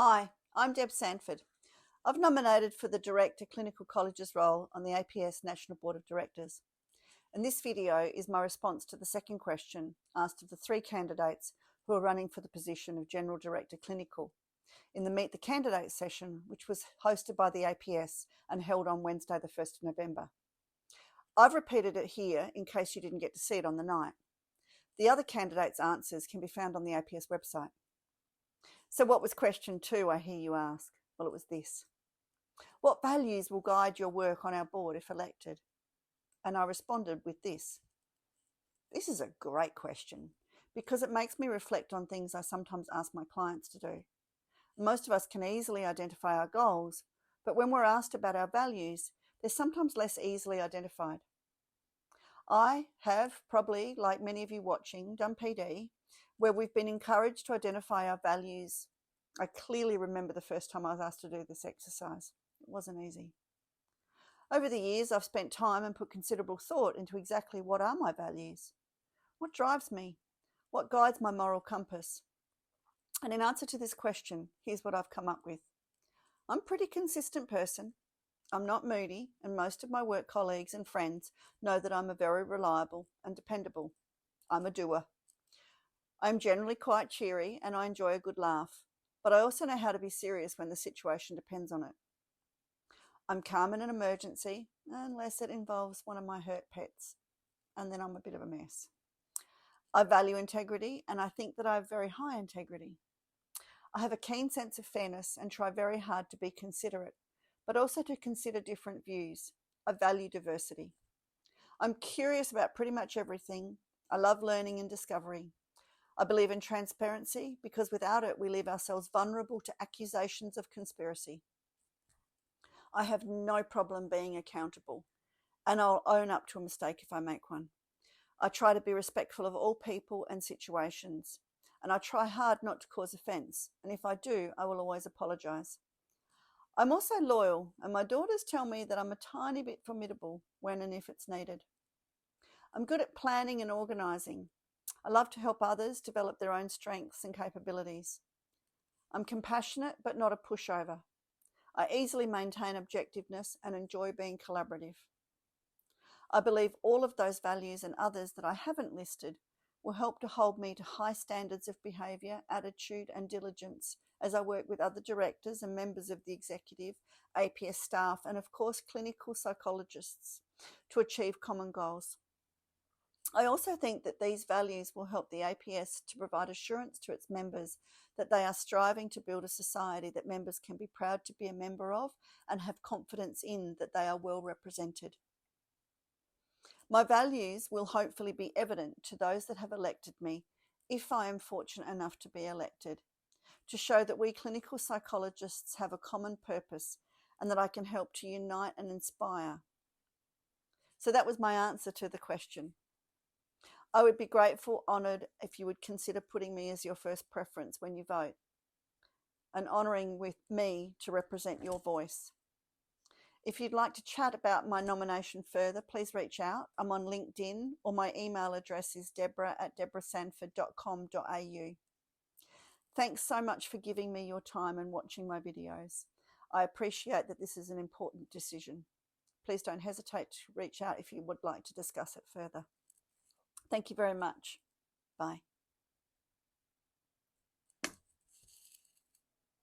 Hi, I'm Deb Sanford. I've nominated for the Director Clinical Colleges role on the APS National Board of Directors. And this video is my response to the second question asked of the 3 candidates who are running for the position of General Director Clinical in the Meet the Candidates session, which was hosted by the APS and held on Wednesday the 1st of November. I've repeated it here in case you didn't get to see it on the night. The other candidates' answers can be found on the APS website. So what was question 2, I hear you ask? Well, it was this. What values will guide your work on our board if elected? And I responded with this. This is a great question because it makes me reflect on things I sometimes ask my clients to do. Most of us can easily identify our goals, but when we're asked about our values, they're sometimes less easily identified. I have probably, like many of you watching, done PD, where we've been encouraged to identify our values. I clearly remember the first time I was asked to do this exercise. It wasn't easy. Over the years, I've spent time and put considerable thought into exactly what are my values. What drives me? What guides my moral compass? And in answer to this question, here's what I've come up with. I'm a pretty consistent person. I'm not moody, and most of my work colleagues and friends know that I'm a very reliable and dependable. I'm a doer. I'm generally quite cheery and I enjoy a good laugh, but I also know how to be serious when the situation depends on it. I'm calm in an emergency, unless it involves one of my hurt pets, and then I'm a bit of a mess. I value integrity, and I think that I have very high integrity. I have a keen sense of fairness and try very hard to be considerate, but also to consider different views. I value diversity. I'm curious about pretty much everything. I love learning and discovery. I believe in transparency because without it, we leave ourselves vulnerable to accusations of conspiracy. I have no problem being accountable, and I'll own up to a mistake if I make one. I try to be respectful of all people and situations, and I try hard not to cause offence, and if I do, I will always apologise. I'm also loyal, and my daughters tell me that I'm a tiny bit formidable when and if it's needed. I'm good at planning and organising. I love to help others develop their own strengths and capabilities. I'm compassionate but not a pushover. I easily maintain objectiveness and enjoy being collaborative. I believe all of those values and others that I haven't listed will help to hold me to high standards of behaviour, attitude and diligence as I work with other directors and members of the executive, APS staff and of course clinical psychologists to achieve common goals. I also think that these values will help the APS to provide assurance to its members that they are striving to build a society that members can be proud to be a member of and have confidence in that they are well represented. My values will hopefully be evident to those that have elected me, if I am fortunate enough to be elected, to show that we clinical psychologists have a common purpose and that I can help to unite and inspire. So that was my answer to the question. I would be grateful, honoured, if you would consider putting me as your first preference when you vote, and honouring with me to represent your voice. If you'd like to chat about my nomination further, please reach out. I'm on LinkedIn, or my email address is deborah@deborahsanford.com.au. Thanks so much for giving me your time and watching my videos. I appreciate that this is an important decision. Please don't hesitate to reach out if you would like to discuss it further. Thank you very much. Bye.